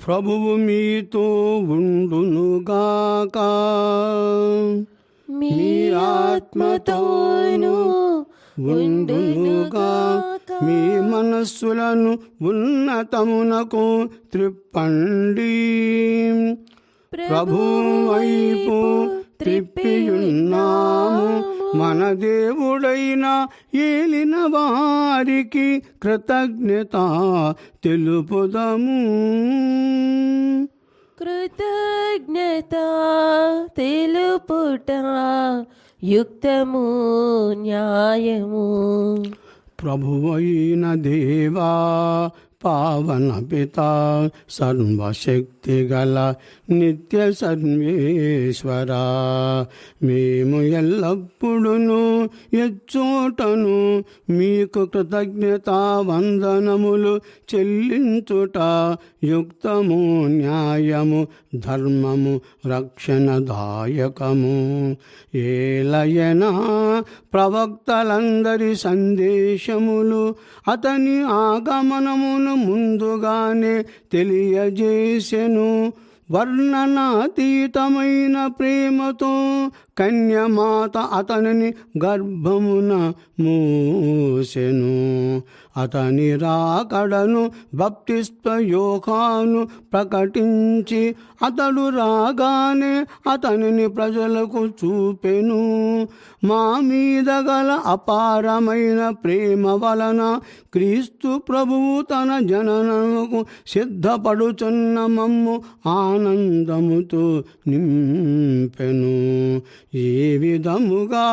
ప్రభువు మీతో ఉండునుగాక. మీ ఆత్మతోను ఉండునుగాక. మీ మనస్సులను ఉన్నతమునకు త్రిప్పండి. ప్రభు వైపు త్రిప్పియున్నాము. మన దేవుడైన ఏలిన వారికి కృతజ్ఞత తెలుపుదము. కృతజ్ఞత తెలుపుట యుక్తము న్యాయము. ప్రభువైన దేవా, పావన పిత, సర్వశక్తి గల నిత్య సర్వేశ్వర, మేము ఎల్లప్పుడూ ఎచ్చోటను మీకు కృతజ్ఞతా వందనములు చెల్లించుట యుక్తము న్యాయము ధర్మము రక్షణదాయకము. ఏలయనా ప్రవక్తలందరి సందేశములు అతని ఆగమనమును ముందుగానే తెలియజేసెను. వర్ణనాతీతమైన ప్రేమతో కన్యమాత అతనిని గర్భమున మూసెను. అతని రాకడను బప్తిస్మ యోహాను ప్రకటించి అతడు రాగానే అతనిని ప్రజలకు చూపెను. మా మీద గల అపారమైన ప్రేమ వలన క్రీస్తు ప్రభువు తన జననముకు సిద్ధపడుచున్న మమ్ము ఆనందముతో నింపెను. ఈ విధముగా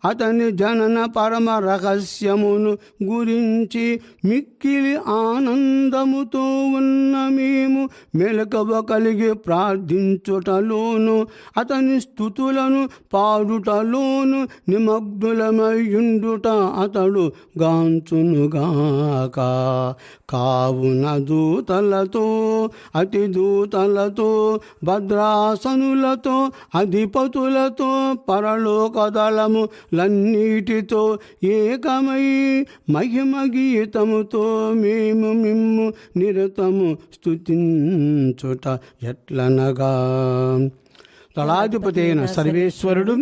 అతని జనన పరమ రహస్యమును గురించి మిక్కిలి ఆనందముతో ఉన్న మేము మెలకువ కలిగి ప్రార్థించుటలోను అతని స్తుతులను పాడుటలోను నిమగ్నులమయుండుట అతడు గాంచునుగాక. కావున దూతలతో అతి దూతలతో భద్రాసనులతో అధిపతులతో పరలోకదళము లన్నిటితో ఏకమై మహిమ గీతముతో మేము మిమ్ము నిరతము స్తుతించుట ఎట్లనగా, దళాధిపతి అయిన సర్వేశ్వరుడు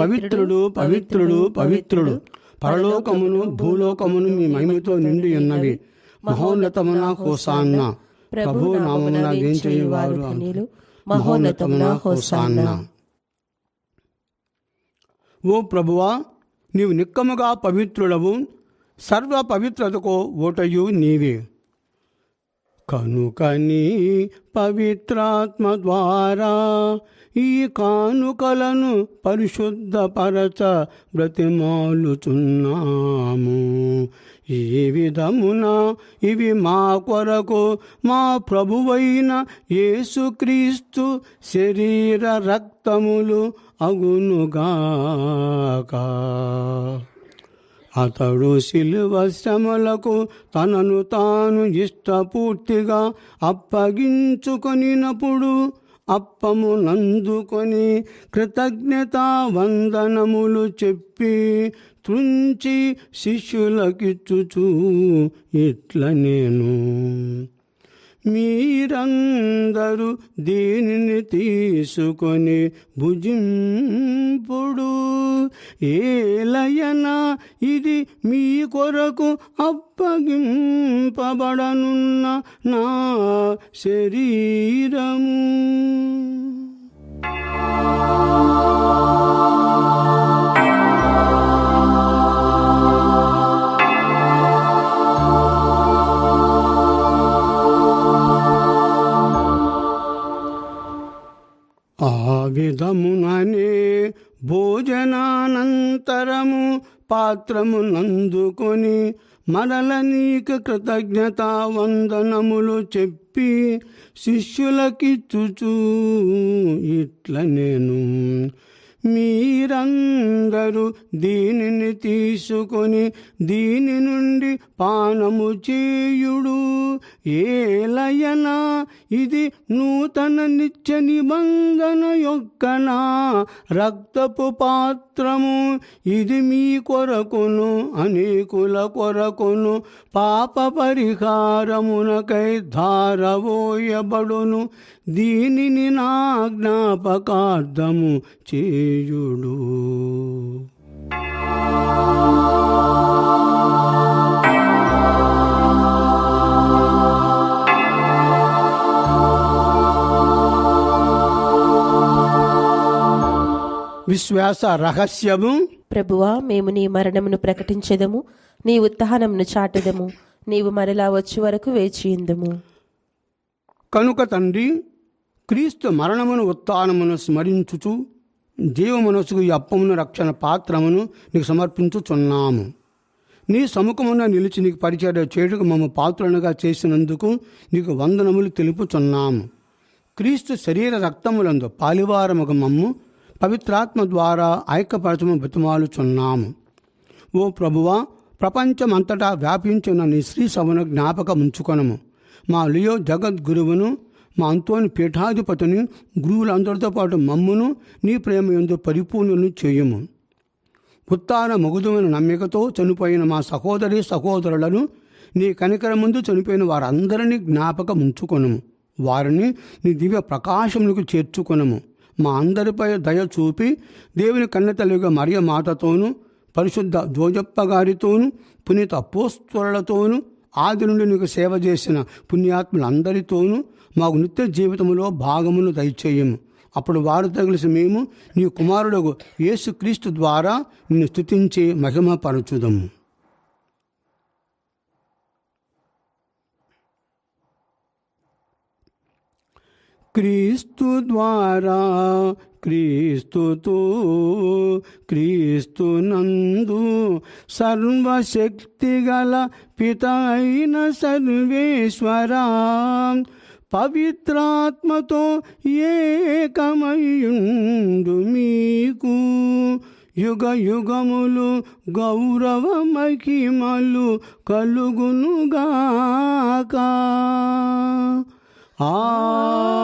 పవిత్రుడు పవిత్రుడు పవిత్రుడు, పరలోకమును భూలోకమును మీ మహిమతో నిండి ఉన్నవి. మహోన్నతమున హోసాన్న, ప్రభు నామమున జయించేవారు మహోన్నతమున హోసాన్న. ఓ ప్రభువా, నీవు నిక్కముగా పవిత్రుడవు, సర్వ పవిత్రతకు ఓటయు నీవే. కనుకని పవిత్రాత్మ ద్వారా ఈ కానుకలను పరిశుద్ధపరచ బ్రతిమాలుచున్నాము. ఈ విధమున ఇవి మా కొరకు మా ప్రభువైన యేసుక్రీస్తు శరీర రక్తములు అగునుగాక. అతడు శిలువ శ్రమలకు తనను తాను ఇష్టపూర్తిగా అప్పగించుకొనినప్పుడు అప్పము నందుకొని కృతజ్ఞతా వందనములు చెప్పి త్రుంచి శిష్యులకిచ్చుచు ఇట్ల నేను, మీరందరూ దీనిని తీసుకొని భుజింపుడు. ఏలయనా ఇది మీ కొరకు అప్పగింపబడనున్న నా శరీరము. ఆ విధముననే భోజనానంతరము పాత్రము నందుకొని మరల నీకు కృతజ్ఞత వందనములు చెప్పి శిష్యులకిచ్చుచు ఇట్ల నేను, మీరందరూ దీనిని తీసుకొని దీని నుండి పానము చేయుడు. ఏలయనా ఇది నూతన నిత్య నిబంధన యొక్క నా రక్తపు పాత్రము. ఇది మీ కొరకును అనేకుల కొరకును పాప పరిహారమునకై ధారవోయబడును. దీనిని నా జ్ఞాపకార్థము చేయుడు. విశ్వాస రహస్యము. ప్రభువా, మేము నీ మరణమును ప్రకటించెదము, నీ ఉత్థానమును చాటెదము. నీవు మరలా వచ్చి వరకు వేచియుందుము. కనుక తండ్రి, క్రీస్తు మరణమును ఉత్థానమును స్మరించుచు జీవమనసుకు ఈ అప్పమును రక్షణ పాత్రమును నీకు సమర్పించుచున్నాము. నీ సముఖమున నిలిచి నీకు పరిచర్య చేయుటకు మమ్మ పాత్రలుగా చేసినందుకు నీకు వందనములు తెలుపుచున్నాము. క్రీస్తు శరీర రక్తములందు పాలివారముగ మమ్ము పవిత్రాత్మ ద్వారా ఐక్యపరచము బతిమాలుచున్నాము. ఓ ప్రభువా, ప్రపంచమంతటా వ్యాపించిన నీ శ్రీ సభను జ్ఞాపకముంచుకొనము. మా లియో జగద్గురువును, మా అంతోని పీఠాధిపతిని, గురువులందరితో పాటు మమ్మును నీ ప్రేమ యందు పరిపూర్ణులను చేయము. ఉత్తాన మగుదుమైన నమ్మికతో చనిపోయిన మా సహోదరి సహోదరులను, నీ కనికర ముందు చనిపోయిన వారందరినీ జ్ఞాపకముంచుకొనము. వారిని నీ దివ్య ప్రకాశములకు చేర్చుకొనము. మా అందరిపై దయ చూపి దేవుని కన్నతల్లిగా మరియ మాతతోనూ, పరిశుద్ధ జోజప్ప గారితోనూ, పునీత అపోస్తలులతోనూ, ఆది నుండి నీకు సేవ చేసిన పుణ్యాత్ములందరితోనూ మాకు నిత్య జీవితంలో భాగమును దయచేయము. అప్పుడు వారు తగిలిసి మేము నీ కుమారుడు యేసుక్రీస్తు ద్వారా నిన్ను స్తుతించి మహిమపరచుదము. క్రీస్తు ద్వారా, క్రీస్తుతో, క్రీస్తునందు సర్వశక్తిగల పిత అయిన సర్వేశ్వరా, పవిత్రాత్మతో ఏకమయుండు మీకు యుగ యుగములు గౌరవ మహిమలు కలుగునుగాక. ఆమేన్.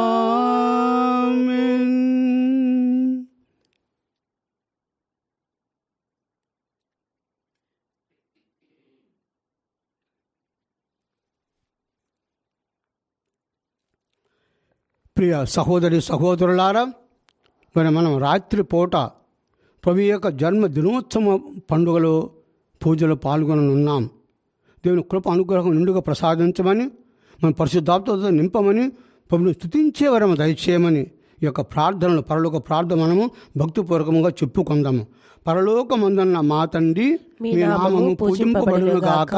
ప్రియ సహోదరి సహోదరులారా, మనం రాత్రిపూట ప్రభు యొక్క జన్మ దినోత్సవ పండుగలో పూజలో పాల్గొననున్నాం. దేవుని కృప అనుగ్రహం నిండుగా ప్రసాదించమని, మన పరిశుద్ధాత్మతో నింపమని, ప్రభుని స్తుతించే వరము దయచేయమని ఈ యొక్క ప్రార్థనలు, పరలోక ప్రార్థన మనము భక్తిపూర్వకంగా చెప్పుకుందాము. పరలోకమందున్న మా తండ్రి, మీ నామము పూజింపబడునుగాక,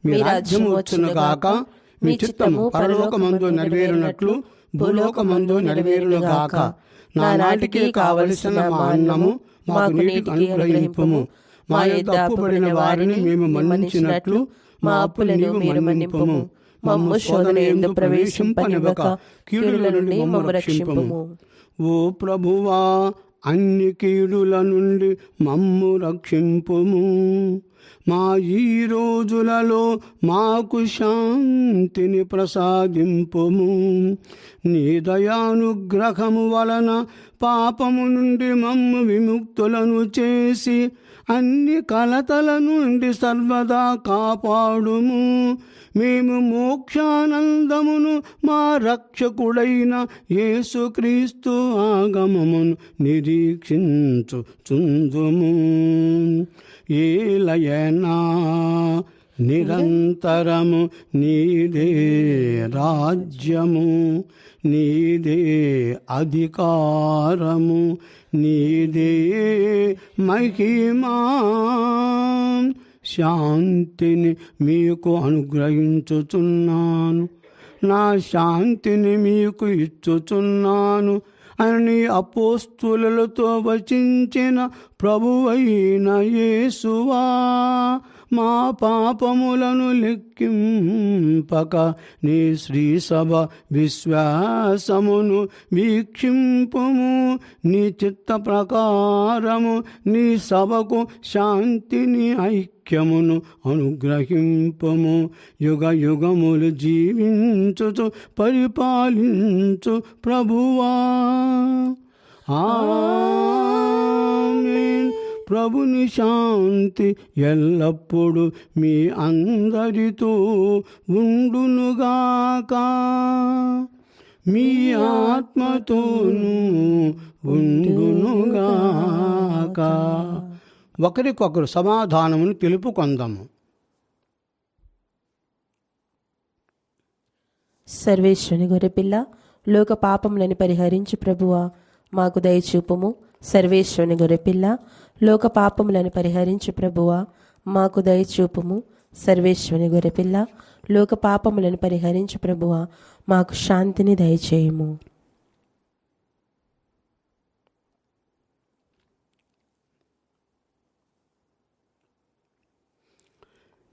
మీ రాజ్యము వచ్చునుగాక, మీ చిత్తము పరలోకమందు నెరవేరునట్లు భూలోకమందు నెరవేరునుగాక. నానాటికి కావలసిన మా అన్నము మాకు నీటికి అనుగ్రహింపుము. మా యొద్ద అప్పుబడిన వారిని మేము మన్నించినట్లు మా అప్పులను మీరు మన్నింపుము. మమ్ము శోధన యందు ప్రవేశింపనివ్వక కీడుల నుండి మమ్ము రక్షింపుము. ఓ ప్రభువా, అన్ని కీడుల నుండి మమ్ము రక్షింపుము. మా ఈ రోజులలో మాకు శాంతిని ప్రసాదింపుము. నీ దయానుగ్రహము వలన పాపము నుండి మమ్ము విముక్తులను చేసి అన్ని కలతల నుండి సర్వదా కాపాడుము. మేము మోక్షానందమును మా రక్షకుడైన యేసుక్రీస్తు ఆగమమును నిరీక్షించుచుందుము. ఏలయనా నిరంతరము నీదే రాజ్యము, నీదే అధికారము, నీదే మహిమా. శాంతిని మీకు అనుగ్రహించుచున్నాను, నా శాంతిని మీకు ఇచ్చుచున్నాను అని అపోస్తులతో వచించిన ప్రభువైన యేసువా, మా పాపములను లెక్కింపక నీ శ్రీసభ విశ్వాసమును వీక్షింపుము. నీ చిత్త ప్రకారము నీ సభకు శాంతిని ఐక్యమును అనుగ్రహింపము. యుగ యుగములు జీవించుచు పరిపాలించు ప్రభువా. ఆమేన్. ప్రభుని శాంతి ఎల్లప్పుడూ మీ అందరితో ఉండునుగాక, మీ ఆత్మతోనూ ఉండునుగాక. ఒకరికొకరు సమాధానమును తెలుపుకొందాము. సర్వేశ్వరుని గొర్రెపిల్ల, లోక పాపములను పరిహరించు ప్రభువా, మాకు దయచూపుము. సర్వేశ్వరుని గొర్రెపిల్ల, లోక పాపములను పరిహరించు ప్రభువా, మాకు దయచూపుము. సర్వేశ్వరుని గొర్రెపిల్ల, లోక పాపములను పరిహరించు ప్రభువా, మాకు శాంతిని దయచేయుము.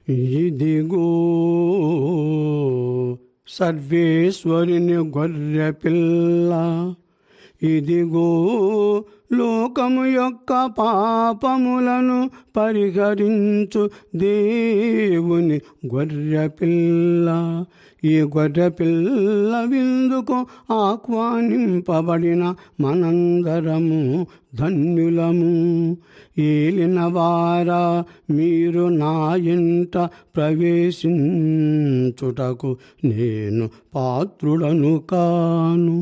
ఇదిగో సర్వేశ్వరుని గొర్రెపిల్ల, ఇదిగో లోకము యొక్క పాపములను పరిహరించు దేవుని గొర్రెపిల్ల. ఈ గొర్రెపిల్ల విందుకు ఆహ్వానింపబడిన మనందరము ధన్యులము. ఏలినవారా, మీరు నా ఇంట ప్రవేశించుటకు నేను పాత్రుడను కాను.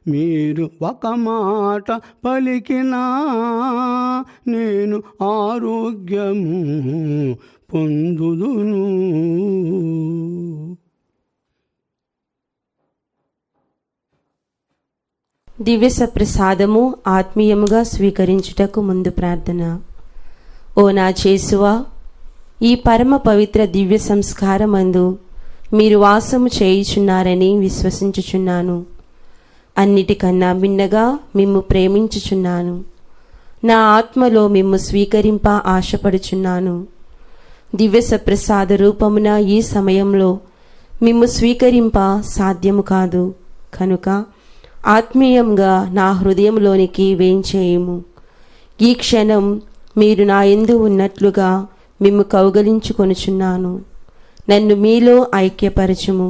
మీరు ఒక మాట పలికినా నేను ఆరోగ్యము పొందుదును. దివ్య సప్రసాదము ఆత్మీయముగా స్వీకరించుటకు ముందు ప్రార్థన. ఓ నా యేసువా, ఈ పరమ పవిత్ర దివ్య సంస్కారమందు మీరు వాసము చేయుచున్నారని విశ్వసించుచున్నాను. అన్నిటికన్నా భిన్నగా మిమ్ము ప్రేమించుచున్నాను. నా ఆత్మలో మిమ్ము స్వీకరింప ఆశపడుచున్నాను. దివ్య సప్రసాద రూపమున ఈ సమయంలో మిమ్ము స్వీకరింప సాధ్యము కాదు కనుక ఆత్మీయంగా నా హృదయంలోనికి వేంచేయుము. ఈ క్షణం మీరు నా యందు ఉన్నట్లుగా మిమ్ము కౌగలించుకొనుచున్నాను. నన్ను మీలో ఐక్యపరచుము.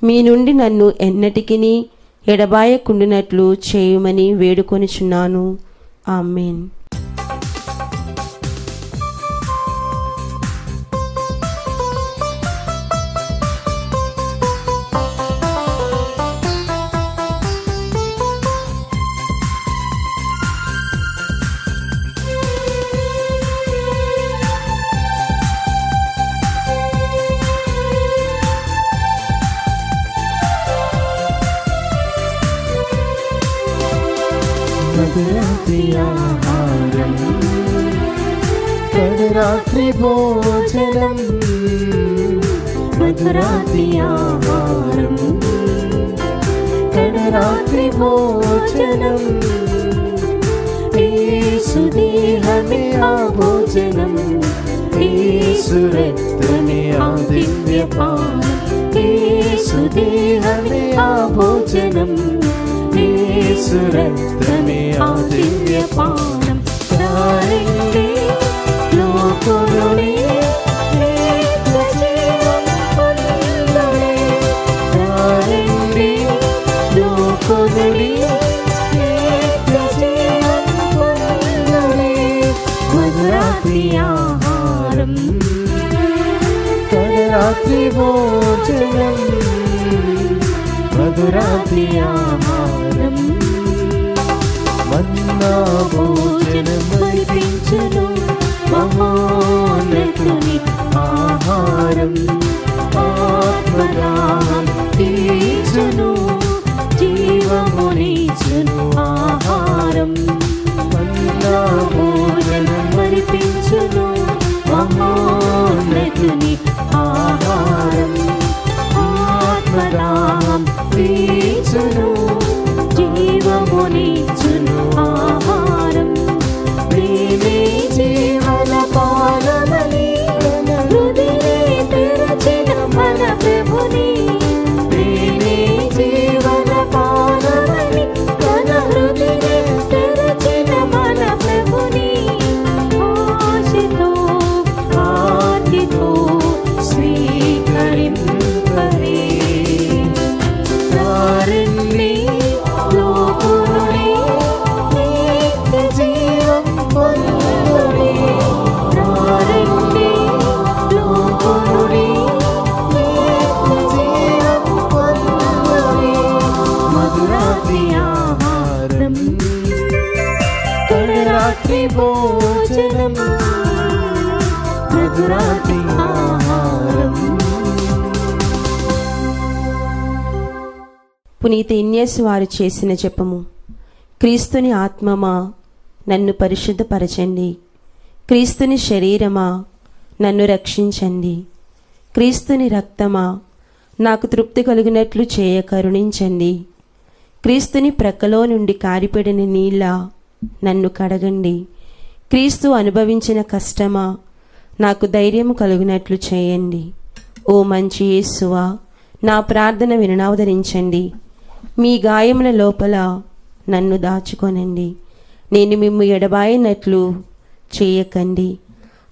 మీ నుండి నన్ను ఎన్నటికిని ఎడబాయకుండునట్లు చేయుమని వేడుకొనుచున్నాను. ఆమేన్. మధురాత్రి ఆహారం, తొలిరాత్రి భోజనం. మధురాత్రి ఆహారం, తొలిరాత్రి భోజనం. యేసు దేహమే ఆ భోజనం, యేసు రక్తమే ఆ దివ్యపానం. యేసు దేహమే ఆ భోజనం, యేసు రక్తమే ఆ దివ్యపానం. రండి లోకులుని నిత్య జీవం పొందుడే. రండి రాత్రి భోజనం మధురాతి ఆహారం మన్నా భోజనం మరిపించును మహోన్నతుని ఆహారం ఆత్మదాహం తీర్చును జీవమునిచ్చును ఆహారం మన్నా భోజనం మరిపించును మహోన్నతుని ఆహారం ఆత్మదాహం తీర్చును జీవమునిచ్చును ఆహారం ప్రేమే జీవన పాలమని హృదయే తెరచిన మన ప్రభుని ప్రేమే జీవన పాలమని తన హృదయే తెరచిన మన ప్రభుని ఆశతో ఆర్తితో స్వీకరింపరే తారణి లోకుని నిత్య జీవం పొందురే తారణి లోకుని నిత్య జీవం పొందురే మధురాతి ఆహారం తొలిరాత్రి భోజనం మధురాతి ఆహారం. పునీత ఇన్యేసు వారు చేసిన జపము. క్రీస్తుని ఆత్మమా నన్ను పరిశుద్ధపరచండి, క్రీస్తుని శరీరమా నన్ను రక్షించండి, క్రీస్తుని రక్తమా నాకు తృప్తి కలిగినట్లు చేయ కరుణించండి, క్రీస్తుని ప్రక్కలో నుండి కారిపడిన నీళ్ళ నన్ను కడగండి, క్రీస్తు అనుభవించిన కష్టమా నాకు ధైర్యము కలుగునట్లు చేయండి. ఓ మంచి యేసువా నా ప్రార్థన వినవదరించండి, మీ గాయముల లోపల నన్ను దాచుకొనండి, నేను మిమ్ము ఎడబాయినట్లు చేయకండి,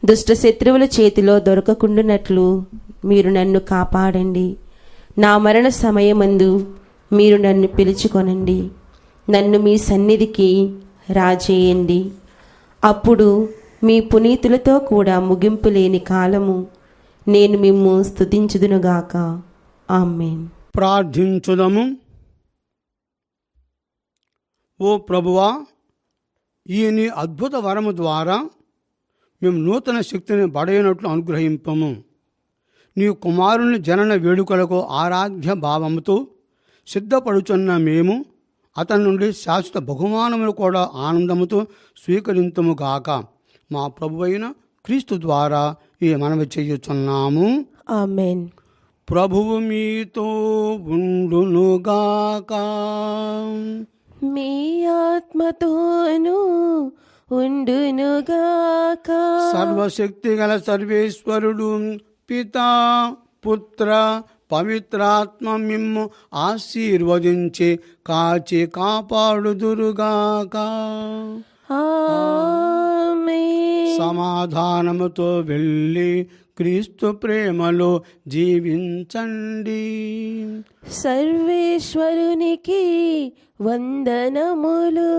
దుష్ట శత్రువుల చేతిలో దొరకకుండునట్లు మీరు నన్ను కాపాడండి, నా మరణ సమయమందు మీరు నన్ను పిలుచుకొనండి, నన్ను మీ సన్నిధికి రాజేయండి. అప్పుడు మీ పునీతులతో కూడా ముగింపు లేని కాలము నేను మిమ్ము స్తుతించుదునుగాక. ఆమేన్. ప్రార్థించుదము. ఓ ప్రభువా, ఈ నీ అద్భుత వరము ద్వారా మేము నూతన శక్తిని బడైనట్లు అనుగ్రహింపము. నీ కుమారుని జనన వేడుకలకు ఆరాధ్య భావముతో సిద్ధపడుచున్న మేము అతని నుండి శాశ్వత బహుమానములు కూడా ఆనందముతో స్వీకరింతుముగాక. మా ప్రభువైన క్రీస్తు ద్వారా ఈ మనవి చేయుచున్నాము. ఆమేన్. ప్రభువు మీతో ఉండునుగాక. మీ ఆత్మతోను ఉండునుగాక. సర్వశక్తి గల సర్వేశ్వరుడు పితా పుత్ర పవిత్రాత్మ మిమ్ము ఆశీర్వదించి కాచి కాపాడుదురుగాక. ఆమేన్. సమాధానముతో వెళ్ళి క్రీస్తు ప్రేమలో జీవించండి. సర్వేశ్వరునికి వందనములు.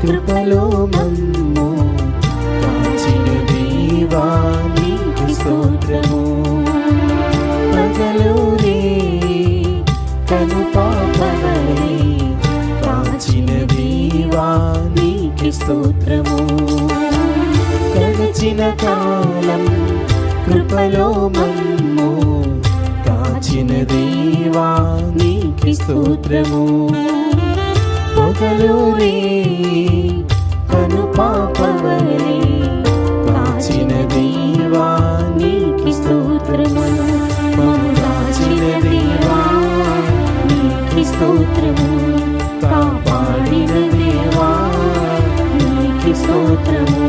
కృపలో మమ్ము కాచిన దేవా నీకు స్తోత్రము. పగలు రే కను పాపవలే కాచిన దేవా నీకు స్తోత్రము. గడచిన కాలం కృపలో మమ్ము కాచిన దేవా నీకు స్తోత్రము. పగలు రే కను పాపవలే కాచిన దేవా నీకు స్తోత్రము. మమ్ము కాచిన దేవా నీకు స్తోత్రము. కాపాడిన దేవా నీకు స్తోత్రము.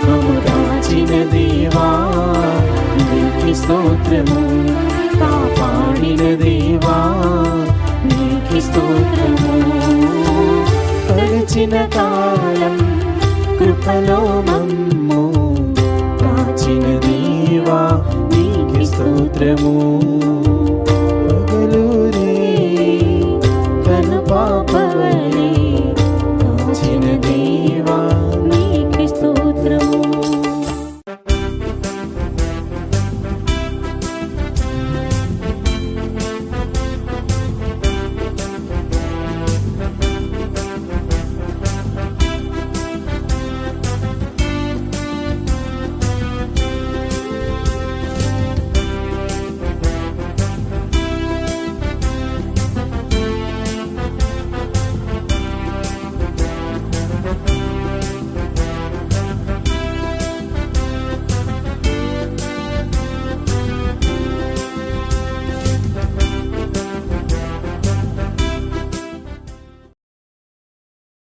మమ్ము కాచిన దేవా నీకి స్తోత్రము, కాపాడిన దేవా నీకి స్తోత్రము. గడిచిన కాలం కృపలో మమ్ము కాచిన దేవా నీకి స్తోత్రము.